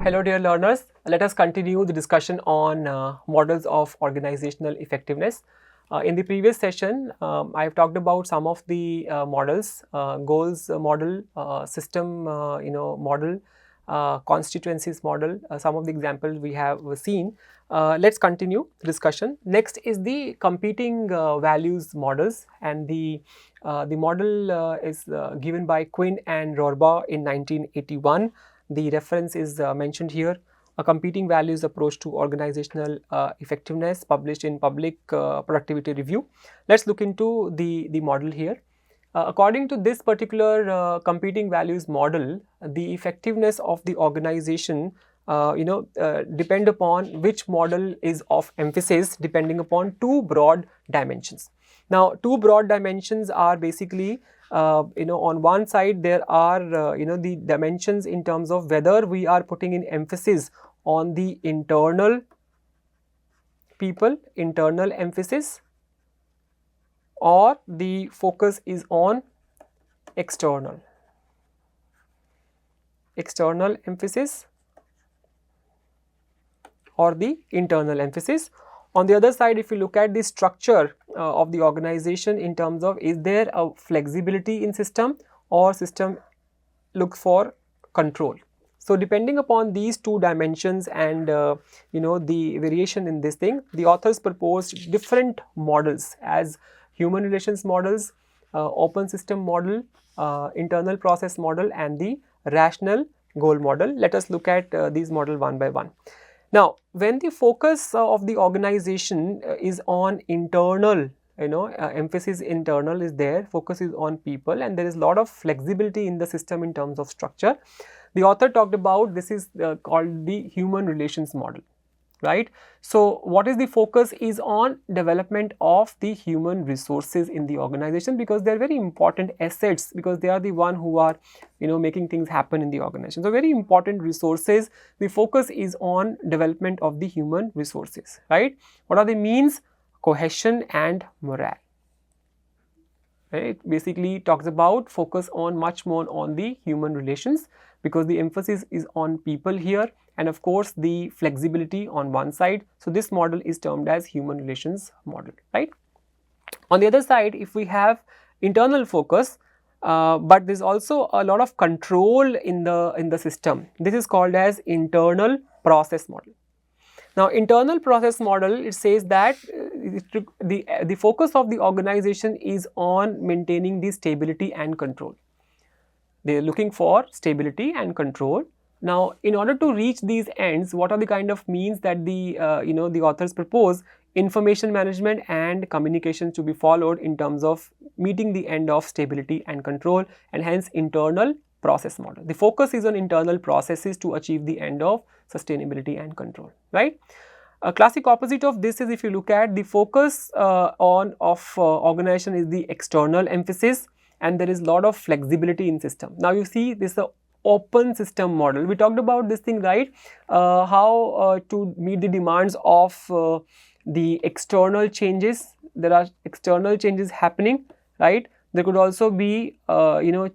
Hello dear learners, let us continue the discussion on models of organizational effectiveness. In the previous session, I have talked about some of the models, goals model, system model, constituencies model, some of the examples we have seen. Let's continue the discussion. Next is the competing values models, and the model is given by Quinn and Rorbaugh in 1981. The reference is mentioned here. A competing values approach to organizational effectiveness, published in Public Productivity Review. Let's look into the model here. According to this particular competing values model, the effectiveness of the organization depend upon which model is of emphasis, depending upon two broad dimensions. Now, two broad dimensions are basically on one side there are the dimensions in terms of whether we are putting in emphasis on the internal people, internal emphasis, or the focus is on external emphasis or the internal emphasis. On the other side, if you look at the structure of the organization in terms of, is there a flexibility in system or system looks for control. So, depending upon these two dimensions and the variation in this thing, the authors proposed different models as human relations models, open system model, internal process model, and the rational goal model. Let us look at these models one by one. Now, when the focus of the organization is on internal, emphasis internal is there, focus is on people, and there is a lot of flexibility in the system in terms of structure. The author talked about this is called the human relations model, right? So, what is the focus is on development of the human resources in the organization, because they are very important assets, because they are the one who are making things happen in the organization. So, very important resources. The focus is on development of the human resources, right? What are the means? Cohesion and morale. Right? Basically talks about focus on much more on the human relations, because the emphasis is on people here, and of course the flexibility on one side. So, this model is termed as human relations model, right? On the other side, if we have internal focus, but there is also a lot of control in the system, this is called as internal process model. Now, internal process model, it says that the focus of the organization is on maintaining the stability and control. They are looking for stability and control. Now, in order to reach these ends, what are the kind of means that the authors propose? Information management and communication to be followed in terms of meeting the end of stability and control, and hence internal process model. The focus is on internal processes to achieve the end of sustainability and control, right? A classic opposite of this is, if you look at the focus organization is the external emphasis, and there is a lot of flexibility in system. Now, you see this is a open system model. We talked about this thing, right? How to meet the demands of the external changes. There are external changes happening, right? There could also be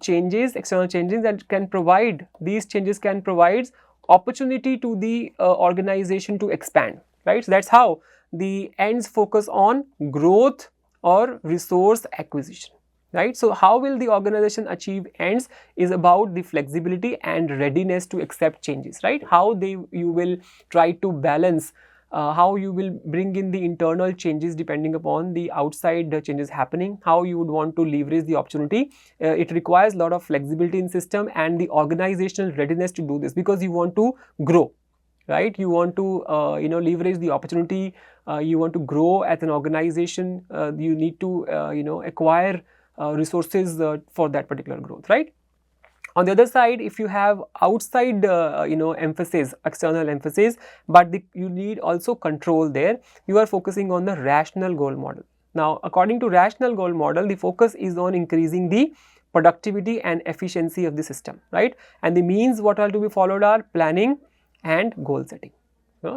changes, external changes that can provide, these changes can provide opportunity to the organization to expand, right? So, that is how the ends focus on growth or resource acquisition, right? So, how will the organization achieve ends is about the flexibility and readiness to accept changes, right? How you will try to balance, how you will bring in the internal changes depending upon the outside changes happening, how you would want to leverage the opportunity. It requires a lot of flexibility in system and the organizational readiness to do this, because you want to grow, right? You want to leverage the opportunity, you want to grow as an organization, you need to acquire resources for that particular growth, right? On the other side, if you have outside emphasis, external emphasis, but you need also control there, you are focusing on the rational goal model. Now, according to rational goal model, the focus is on increasing the productivity and efficiency of the system, right? And the means what are to be followed are planning and goal setting.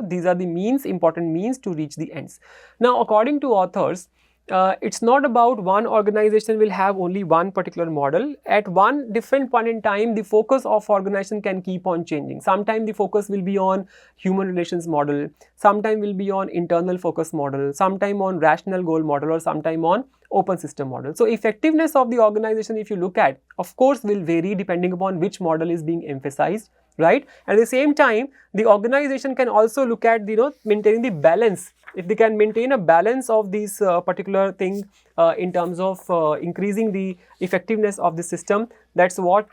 These are the means, important means to reach the ends. Now, according to authors, it's not about one organization will have only one particular model. At one different point in time, the focus of organization can keep on changing. Sometimes the focus will be on human relations model, sometime will be on internal focus model, sometime on rational goal model, or sometime on open system model. So effectiveness of the organization, if you look at, of course, will vary depending upon which model is being emphasized, right? At the same time, the organization can also look at, maintaining the balance. If they can maintain a balance of these particular thing in terms of increasing the effectiveness of the system, that's what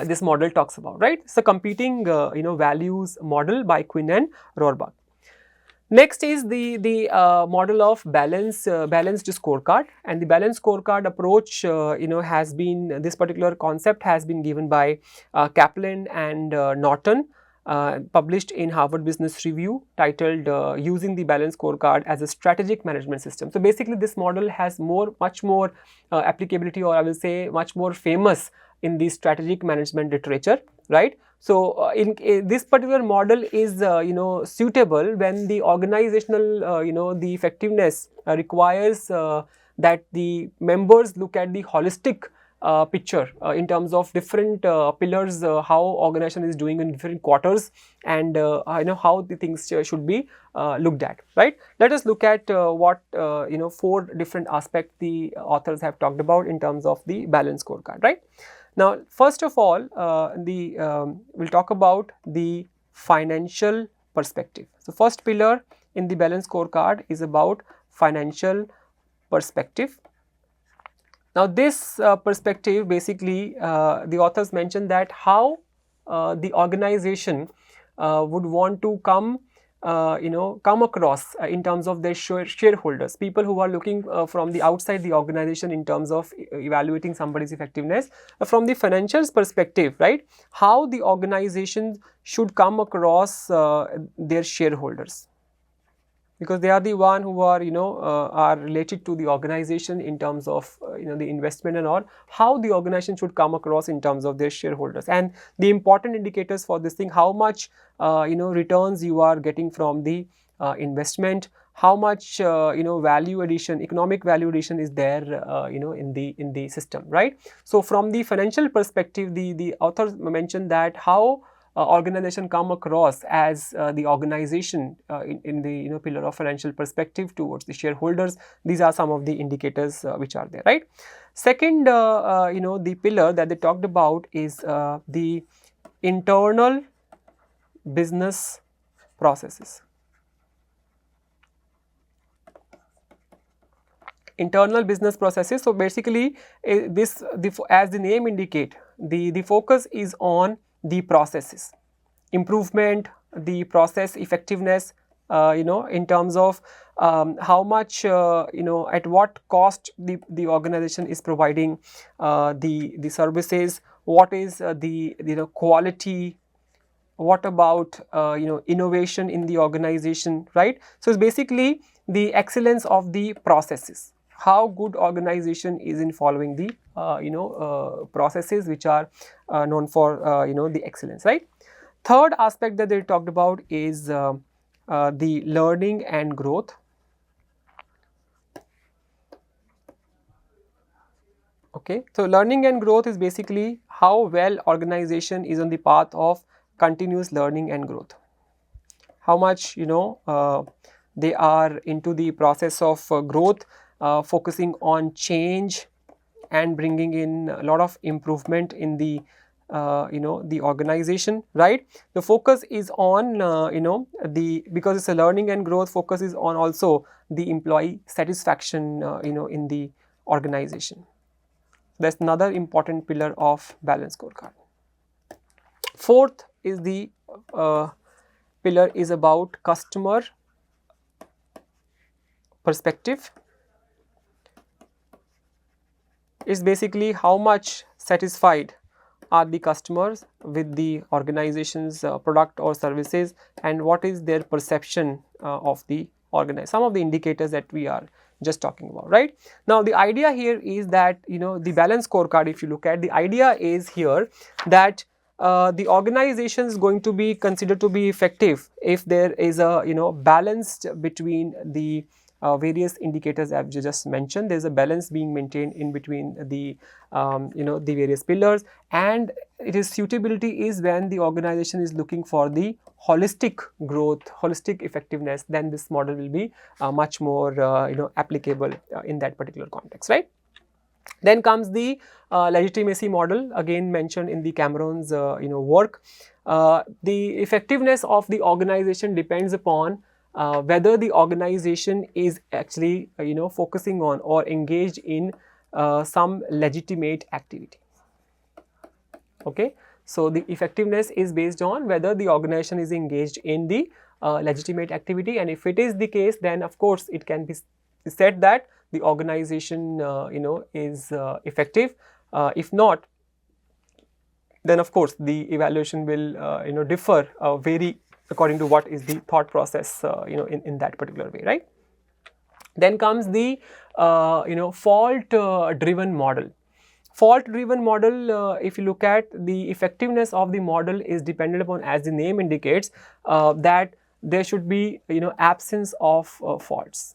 this model talks about, right? It's a competing values model by Quinn and Rohrbach. Next is the model of balanced scorecard, and the balanced scorecard approach has been, this particular concept has been given by Kaplan and Norton, published in Harvard Business Review, titled Using the Balanced Scorecard as a Strategic Management System. So basically this model has much more applicability, or I will say much more famous in the strategic management literature, right? So in this particular model is suitable when the organizational the effectiveness requires that the members look at the holistic picture in terms of different pillars, how organization is doing in different quarters, and how the things should be looked at, right? Let us look at what 4 different aspects the authors have talked about in terms of the balanced scorecard, right? Now, first of all, we'll talk about the financial perspective. So, first pillar in the balanced scorecard is about financial perspective. Now, this perspective basically the authors mentioned that how the organization would want to come across in terms of their shareholders, people who are looking from the outside the organization in terms of evaluating somebody's effectiveness from the financials perspective, right? How the organization should come across their shareholders, because they are the one who are are related to the organization in terms of the investment and all, how the organization should come across in terms of their shareholders, and the important indicators for this thing, how much returns you are getting from the investment, how much value addition, economic value addition is there in the system, right? So from the financial perspective, the authors mentioned that how organization come across as the organization in the pillar of financial perspective towards the shareholders. These are some of the indicators which are there, right? Second, the pillar that they talked about is the internal business processes. Internal business processes. So basically, as the name indicate, the focus is on the processes, improvement, the process effectiveness, in terms of how much, at what cost the organization is providing the services, what is the quality, what about innovation in the organization, right? So it's basically the excellence of the processes, how good organization is in following the processes which are known for the excellence, right? Third aspect that they talked about is the learning and growth. Okay, so learning and growth is basically how well organization is on the path of continuous learning and growth, how much they are into the process of growth, focusing on change and bringing in a lot of improvement in the the organization, right? The focus is on because it's a learning and growth, focus is on also the employee satisfaction in the organization. That's another important pillar of balanced scorecard. Fourth is the pillar is about customer perspective. It's basically how much satisfied are the customers with the organization's product or services, and what is their perception of the organization. Some of the indicators that we are just talking about, right? Now the idea here is that the balanced scorecard, if you look at, the idea is here that the organization is going to be considered to be effective if there is a balanced between the various indicators I've just mentioned. There's a balance being maintained in between the the various pillars, and it is suitability is when the organization is looking for the holistic growth, holistic effectiveness. Then this model will be much more applicable in that particular context, right? Then comes the legitimacy model, again mentioned in the Cameron's work. The effectiveness of the organization depends upon whether the organization is actually focusing on or engaged in some legitimate activity. Okay, so the effectiveness is based on whether the organization is engaged in the legitimate activity, and if it is the case, then of course it can be said that the organization is effective. If not, then of course the evaluation will differ, vary according to what is the thought process in that particular way, right? Then comes the fault driven model. Fault driven model, if you look at the effectiveness of the model, is dependent upon, as the name indicates, that there should be absence of faults.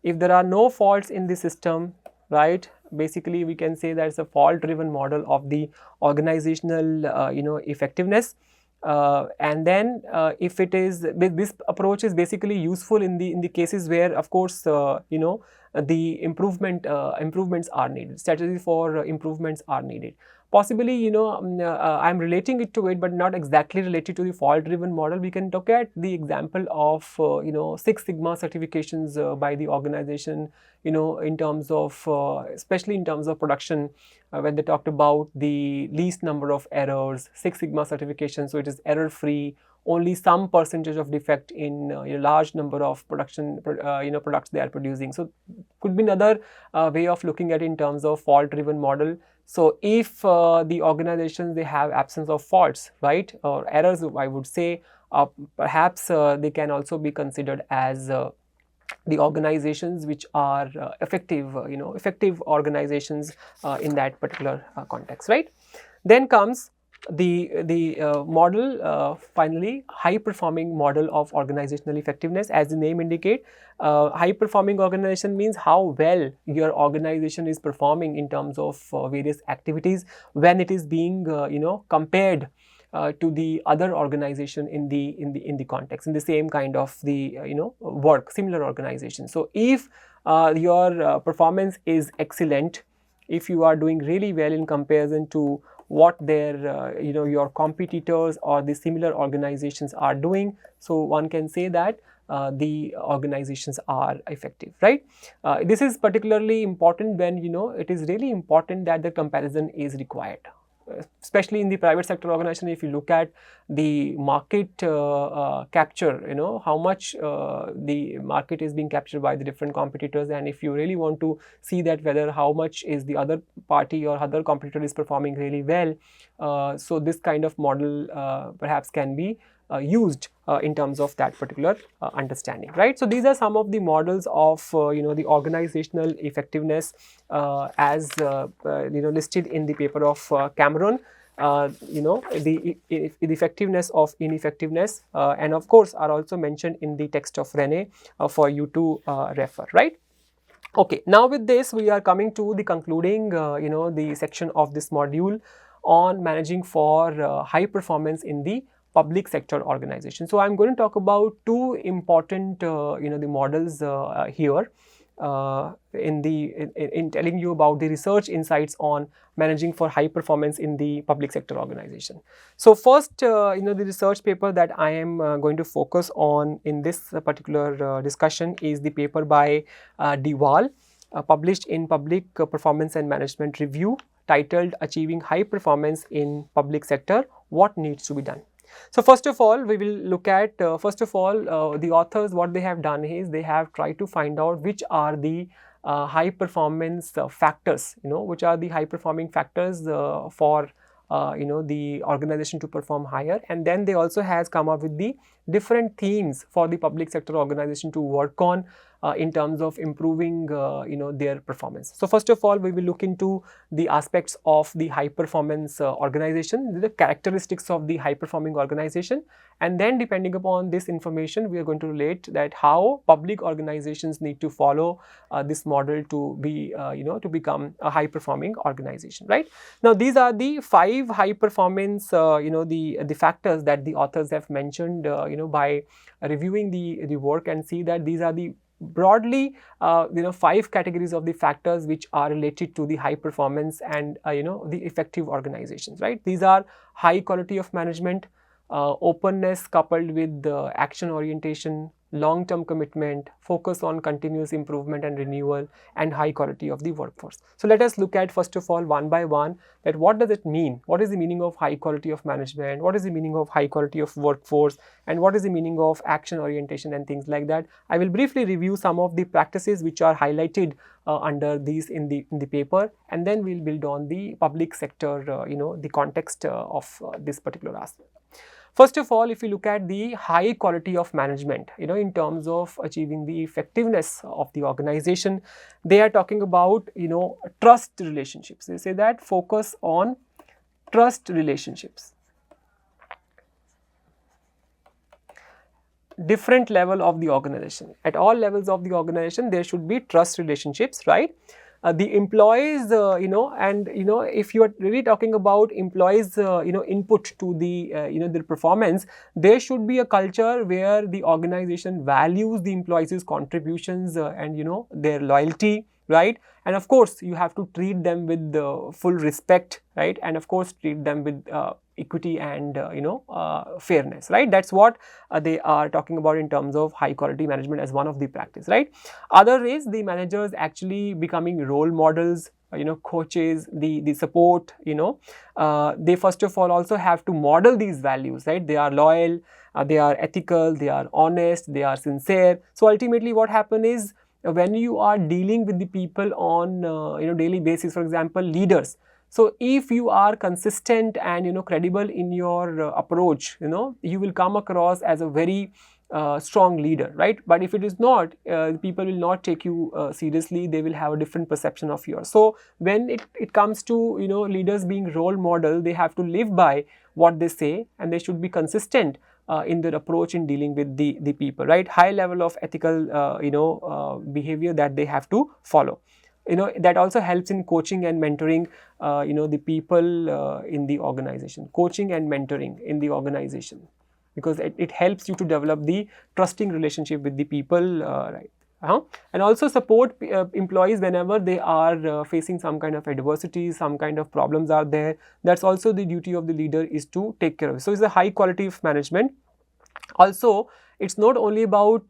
If there are no faults in the system, right, basically we can say that it's a fault driven model of the organizational effectiveness. And then if it is, this approach is basically useful in the cases where, of course, the improvements are needed, strategy for improvements are needed. Possibly, I'm relating it to it, but not exactly related to the fault driven model. We can look at the example of Six Sigma certifications by the organization, in terms of especially in terms of production, when they talked about the least number of errors, Six Sigma certification, so it is error free, only some percentage of defect in a large number of production products they are producing. So could be another way of looking at it in terms of fault driven model. So if the organizations, they have absence of faults, right, or errors, I would say, perhaps they can also be considered as the organizations which are effective, effective organizations in that particular context, right? Then comes the model, finally, high performing model of organizational effectiveness. As the name indicate, high performing organization means how well your organization is performing in terms of various activities when it is being compared to the other organization in the context, in the same kind of the work, similar organization. So if your performance is excellent, if you are doing really well in comparison to what their your competitors or the similar organizations are doing, so one can say that the organizations are effective, right? This is particularly important when it is really important that the comparison is required, especially in the private sector organization. If you look at the market capture, how much the market is being captured by the different competitors, and if you really want to see that whether how much is the other party or other competitor is performing really well, so this kind of model perhaps can be used in terms of that particular understanding, right? So these are some of the models of the organizational effectiveness as listed in the paper of Cameron. The effectiveness of ineffectiveness, and of course are also mentioned in the text of Rene for you to refer, right? Okay, now with this we are coming to the concluding the section of this module on managing for high performance in the public sector organization. So I'm going to talk about two important the models here in telling you about the research insights on managing for high performance in the public sector organization. So first, the research paper that I am going to focus on in this particular discussion is the paper by Diwal, published in Public Performance and Management Review, titled Achieving High Performance in Public Sector, What Needs to be Done. So first of all, we will look at the authors, what they have done is they have tried to find out which are the high performance factors, which are the high performing factors for the organization to perform higher, and then they also has come up with the different themes for the public sector organization to work on in terms of improving their performance. So first of all, we will look into the aspects of the high performance organization, the characteristics of the high performing organization, and then depending upon this information, we are going to relate that how public organizations need to follow this model to be to become a high performing organization, right? Now these are the 5 high performance the factors that the authors have mentioned by reviewing the work, and see that these are the broadly 5 categories of the factors which are related to the high performance and the effective organizations, right? These are high quality of management, openness coupled with action orientation, long-term commitment, focus on continuous improvement and renewal, and high quality of the workforce. So let us look at first of all one by one that what does it mean? What is the meaning of high quality of management? What is the meaning of high quality of workforce? And what is the meaning of action orientation and things like that? I will briefly review some of the practices which are highlighted under these in the paper, and then we'll build on the public sector the context of this particular aspect. First of all, if you look at the high quality of management, in terms of achieving the effectiveness of the organization, they are talking about, trust relationships. They say that focus on trust relationships. Different level of the organization. At all levels of the organization, there should be trust relationships, right? The employees, and if you are really talking about employees, input to the, their performance, there should be a culture where the organization values the employees' contributions and, their loyalty, right? And of course, you have to treat them with full respect, right? And of course, treat them with equity and fairness, right? That's what they are talking about in terms of high quality management as one of the practice, right? Other ways, the managers actually becoming role models, coaches, the support, they first of all also have to model these values, right? They are loyal, they are ethical, they are honest, they are sincere. So ultimately what happens is, when you are dealing with the people on daily basis, for example, leaders. So if you are consistent and credible in your approach, you will come across as a very strong leader, right? But if it is not, people will not take you seriously. They will have a different perception of yours. So when it comes to leaders being role model, they have to live by what they say, and they should be consistent in their approach in dealing with the people, right? High level of ethical behavior that they have to follow. That also helps in coaching and mentoring the people in the organization. Coaching and mentoring in the organization, because it helps you to develop the trusting relationship with the people, right? And also support employees whenever they are facing some kind of adversity, some kind of problems are there. That's also the duty of the leader, is to take care of it. So it's a high quality of management. Also, it's not only about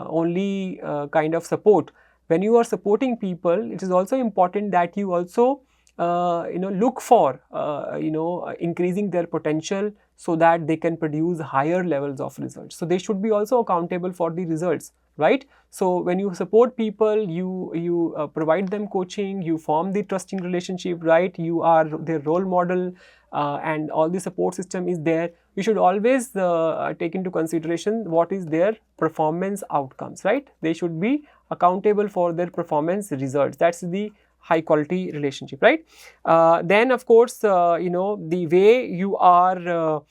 only kind of support. When you are supporting people, it is also important that you also look for increasing their potential so that they can produce higher levels of results. So they should be also accountable for the results, right? So when you support people, you provide them coaching, you form the trusting relationship, right? You are their role model, and all the support system is there. You should always take into consideration what is their performance outcomes, right? They should be accountable for their performance results. That's the high quality relationship, right? Then of course, the way you are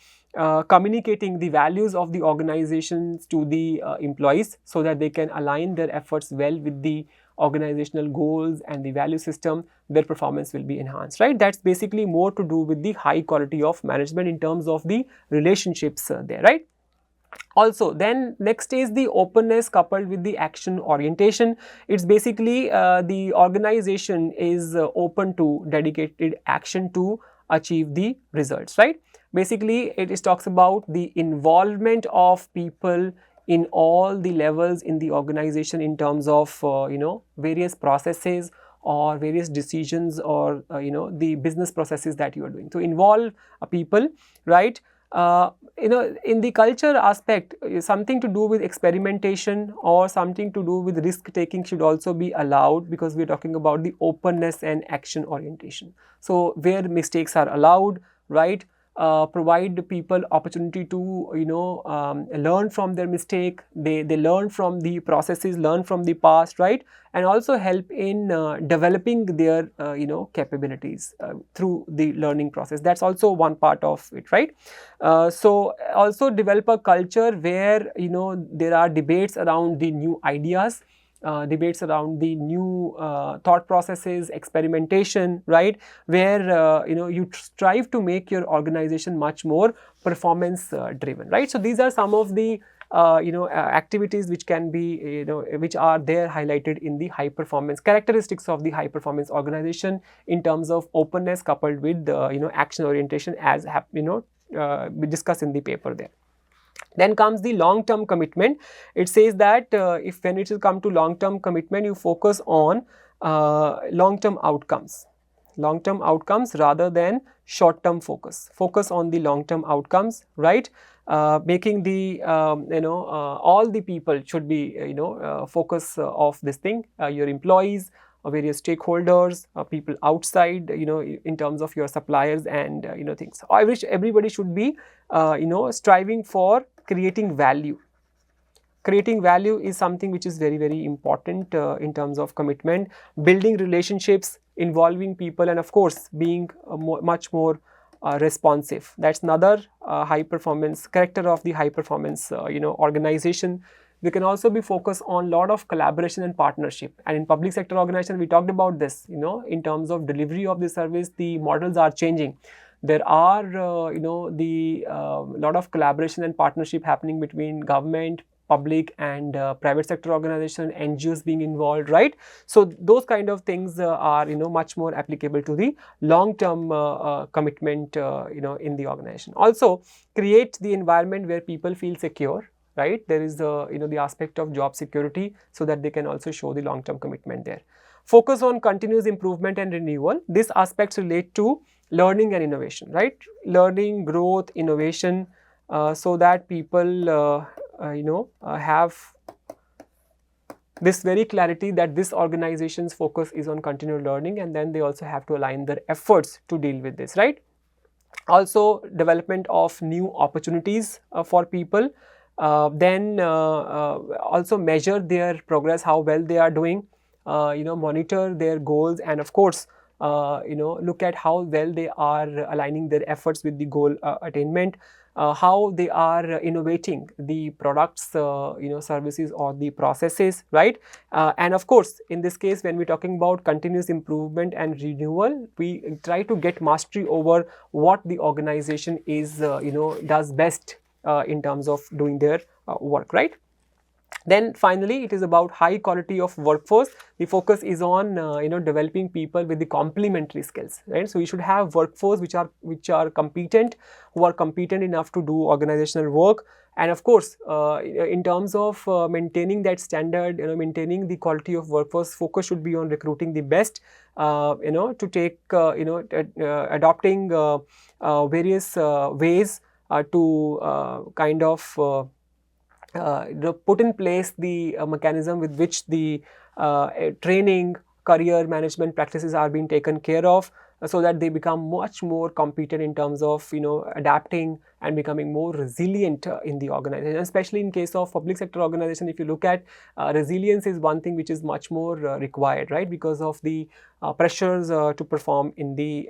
communicating the values of the organizations to the employees, so that they can align their efforts well with the organizational goals and the value system, their performance will be enhanced, right? That's basically more to do with the high quality of management in terms of the relationships there, right? Also, then next is the openness coupled with the action orientation. It's basically the organization is open to dedicated action to achieve the results, right? Basically, it talks about the involvement of people in all the levels in the organization in terms of various processes or various decisions, or the business processes that you are doing. To involve people, right? In the culture aspect, something to do with experimentation or something to do with risk taking should also be allowed, because we are talking about the openness and action orientation. So where mistakes are allowed, right? provide people opportunity to learn from their mistake. They learn from the processes, learn from the past, right, and also help in developing their capabilities through the learning process. That's also one part of it, right. So also develop a culture where there are debates around the new ideas, debates around the new thought processes, experimentation, right, where you strive to make your organization much more performance driven, right. So these are some of the activities which can be which are there highlighted in the high performance characteristics of the high performance organization in terms of openness coupled with action orientation, as we discussed in the paper there. Then comes the long term commitment. It says that if when it will come to long term commitment, you focus on long term outcomes rather than short term focus on the long term outcomes, right. Making the all the people should be focus of this thing, your employees, various stakeholders, people outside, in terms of your suppliers and things. I wish everybody should be striving for creating value. Creating value is something which is very, very important in terms of commitment, building relationships, involving people, and of course being much more responsive. That's another high performance character of the high performance organization. We can also be focused on a lot of collaboration and partnership, and in public sector organization we talked about this, in terms of delivery of the service, the models are changing. There are the lot of collaboration and partnership happening between government, public and private sector organization, NGOs being involved, right. So those kind of things are much more applicable to the long term commitment in the organization. Also create the environment where people feel secure, right. There is the aspect of job security, so that they can also show the long term commitment there. Focus on continuous improvement and renewal. These aspects relate to learning and innovation, right. Learning, growth, innovation, so that people have this very clarity that this organization's focus is on continual learning, and then they also have to align their efforts to deal with this, right. Also development of new opportunities for people, then also measure their progress, how well they are doing, monitor their goals, and of course look at how well they are aligning their efforts with the goal attainment, how they are innovating the products, services or the processes, right. And of course in this case, when we're talking about continuous improvement and renewal, we try to get mastery over what the organization is does best in terms of doing their work, right. Then finally, it is about high quality of workforce. The focus is on developing people with the complementary skills, right. So you should have workforce which are competent, who are competent enough to do organizational work, and of course in terms of maintaining that standard, maintaining the quality of workforce, focus should be on recruiting the best, to take adopting various ways to kind of put in place the mechanism with which the training, career management practices are being taken care of, so that they become much more competent in terms of adapting and becoming more resilient in the organization. Especially in case of public sector organization, if you look at resilience is one thing which is much more required, right, because of the pressures to perform in the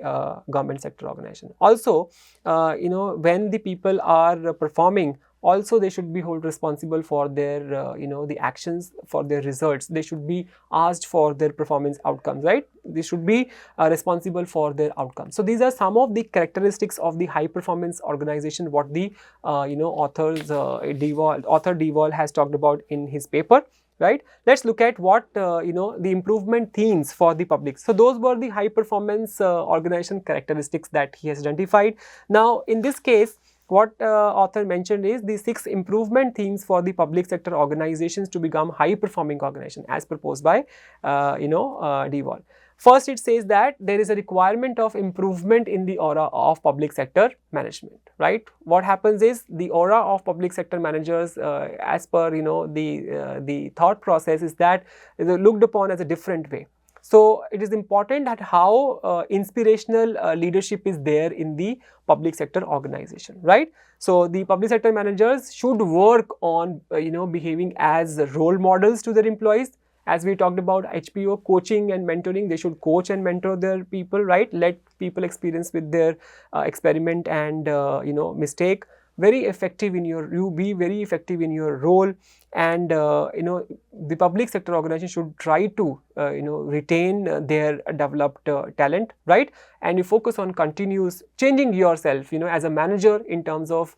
government sector organization. Also when the people are performing, also they should be held responsible for their the actions, for their results. They should be asked for their performance outcomes, right. They should be responsible for their outcomes. So these are some of the characteristics of the high performance organization, what the author DeWall has talked about in his paper, right. Let's look at what the improvement themes for the public. So those were the high performance organization characteristics that he has identified. Now in this case, what author mentioned is the 6 improvement themes for the public sector organizations to become high performing organization as proposed by DeWall. First, it says that there is a requirement of improvement in the aura of public sector management, right. What happens is the aura of public sector managers as per the thought process is that they are looked upon as a different way. So it is important that how inspirational leadership is there in the public sector organization, right? So the public sector managers should work on behaving as role models to their employees. As we talked about HPO, coaching and mentoring, they should coach and mentor their people, right? Let people experience with their experiment and mistake. Very effective in you be very effective in your role, and the public sector organization should try to retain their developed talent, right? And you focus on continuous changing yourself as a manager in terms of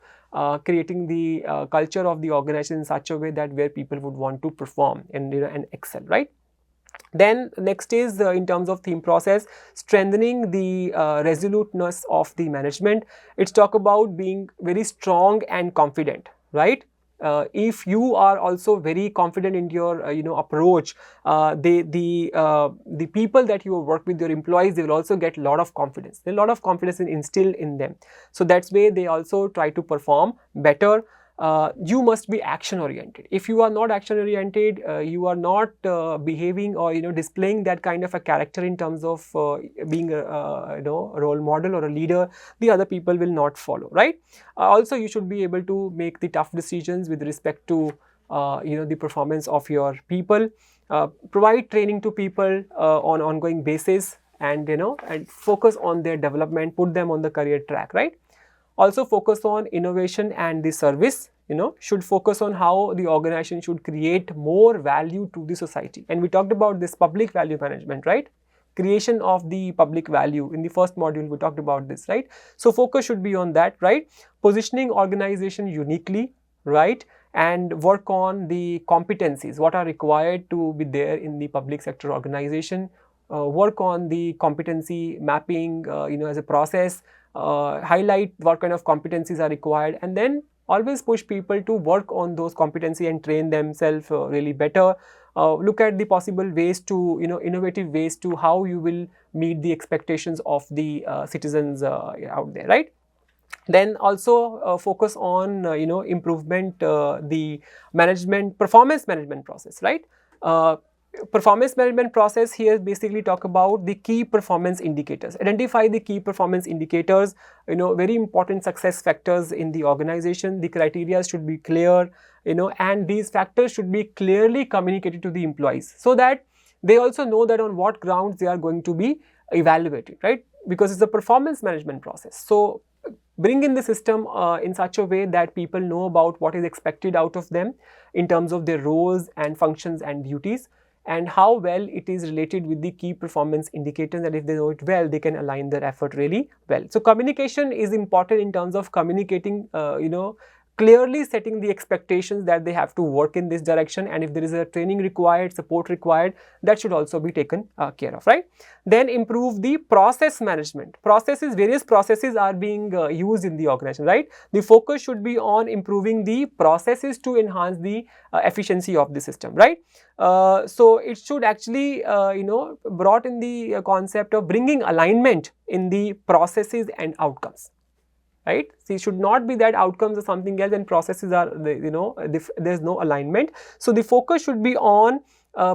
creating the culture of the organization in such a way that where people would want to perform and excel, right? Then next is in terms of theme process, strengthening the resoluteness of the management. It's talk about being very strong and confident, right? If you are also very confident in your approach, the people that you work with, your employees, they will also get a lot of confidence. There's a lot of confidence instilled in them. So that's why they also try to perform better. You must be action oriented. If you are not action oriented, you are not behaving or displaying that kind of a character in terms of being a role model or a leader, the other people will not follow, right? Also, you should be able to make the tough decisions with respect to the performance of your people. Provide training to people on ongoing basis, and and focus on their development, put them on the career track, right? Also focus on innovation and the service, should focus on how the organization should create more value to the society. And we talked about this public value management, right? Creation of the public value. In the first module, we talked about this, right? So focus should be on that, right? Positioning organization uniquely, right? And work on the competencies, what are required to be there in the public sector organization. Work on the competency mapping, as a process. Highlight what kind of competencies are required, and then always push people to work on those competency and train themselves really better. Look at the possible ways to, innovative ways to how you will meet the expectations of the citizens out there, right? Then also focus on, improvement, the performance management process, right? Performance management process here basically talk about the key performance indicators. Identify the key performance indicators, very important success factors in the organization. The criteria should be clear, and these factors should be clearly communicated to the employees so that they also know that on what grounds they are going to be evaluated, right? Because it's a performance management process. So bring in the system in such a way that people know about what is expected out of them in terms of their roles and functions and duties, and how well it is related with the key performance indicators, and if they know it well, they can align their effort really well. So communication is important in terms of communicating, clearly setting the expectations that they have to work in this direction, and if there is a training required, support required, that should also be taken care of, right? Then improve the process management. Various processes are being used in the organization, right? The focus should be on improving the processes to enhance the efficiency of the system, right? So it should actually, brought in the concept of bringing alignment in the processes and outcomes, right? So it should not be that outcomes are something else and processes are, there's no alignment. So the focus should be on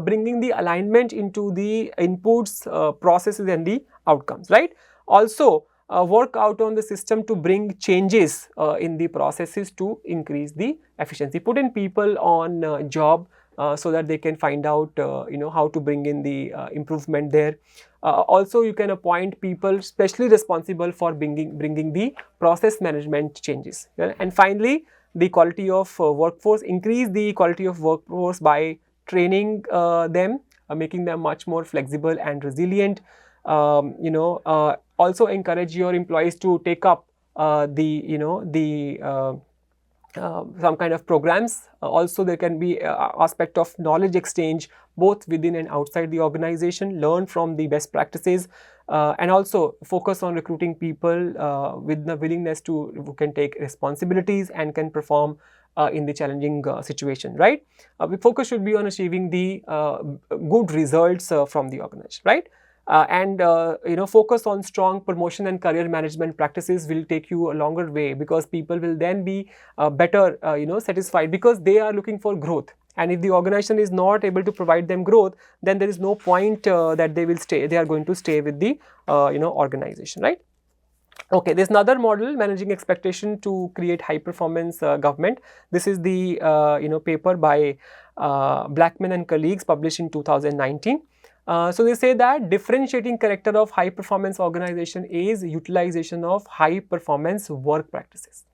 bringing the alignment into the inputs, processes and the outcomes, right? Also work out on the system to bring changes in the processes to increase the efficiency. Put in people on job so that they can find out, how to bring in the improvement there. Also, you can appoint people specially responsible for bringing the process management changes. And finally, the quality of workforce. Increase the quality of workforce by training them, making them much more flexible and resilient. Also encourage your employees to take up some kind of programs. Also, there can be aspect of knowledge exchange both within and outside the organization. Learn from the best practices, and also focus on recruiting people with the willingness to who can take responsibilities and can perform in the challenging situation, right? The focus should be on achieving the good results from the organization, right? And focus on strong promotion and career management practices will take you a longer way, because people will then be better satisfied, because they are looking for growth, and if the organization is not able to provide them growth, then there is no point that they are going to stay with the organization, right? Okay, there's another model, managing expectation to create high performance government. This is the paper by Blackman and colleagues, published in 2019. So they say that differentiating character of high performance organization is utilization of high performance work practices,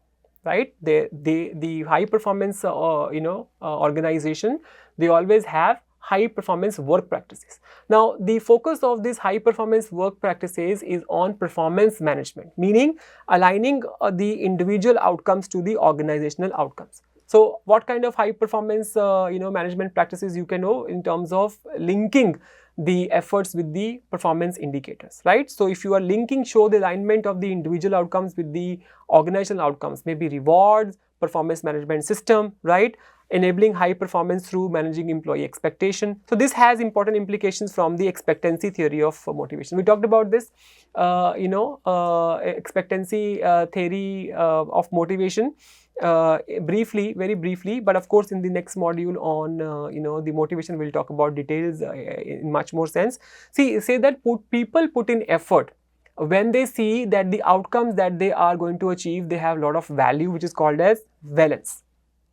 right? The high performance organization, they always have high performance work practices. Now, the focus of these high performance work practices is on performance management, meaning aligning the individual outcomes to the organizational outcomes. So, what kind of high performance management practices you can know in terms of linking the efforts with the performance indicators, right? So, if you are show the alignment of the individual outcomes with the organizational outcomes, maybe rewards, performance management system, right? Enabling high performance through managing employee expectation. So, this has important implications from the expectancy theory of motivation. We talked about this, expectancy theory of motivation very briefly, but of course in the next module on the motivation, we'll talk about details in much more sense. Say that people put in effort when they see that the outcomes that they are going to achieve, they have a lot of value, which is called as valence.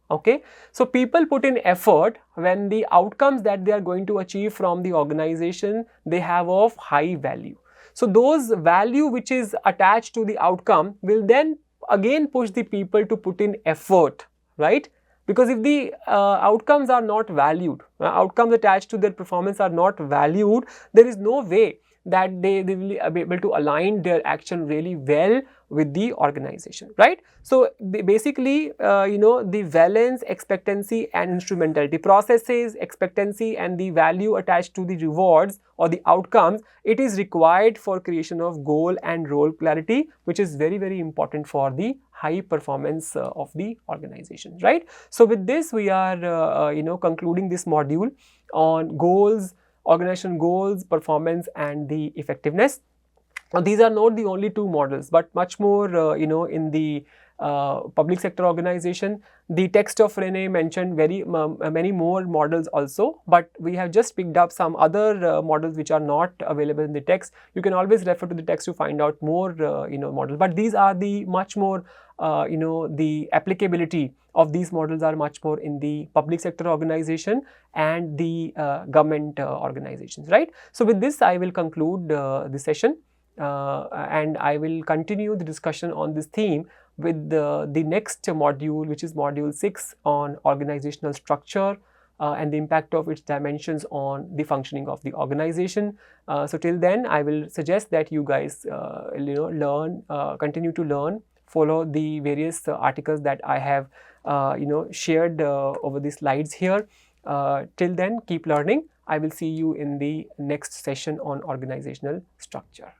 Okay, so people put in effort when the outcomes that they are going to achieve from the organization, they have of high value. So those value which is attached to the outcome will then again push the people to put in effort, right? Because if the outcomes are not valued, outcomes attached to their performance are not valued, there is no way that they will be able to align their action really well with the organization, right? So basically, the valence, expectancy and instrumentality processes, expectancy and the value attached to the rewards or the outcomes, it is required for creation of goal and role clarity, which is very important for the high performance of the organization, right? So with this, we are concluding this module on goals, organization goals, performance and the effectiveness. Now, these are not the only two models, but much more in the public sector organization. The text of Rene mentioned many more models also, but we have just picked up some other models which are not available in the text. You can always refer to the text to find out more models, but these are the much more the applicability of these models are much more in the public sector organization and the government organizations, right? So with this, I will conclude the session. And I will continue the discussion on this theme with the next module, which is module 6 on organizational structure and the impact of its dimensions on the functioning of the organization. So till then, I will suggest that you guys continue to learn, follow the various articles that I have shared over the slides here. Till then, keep learning. I will see you in the next session on organizational structure.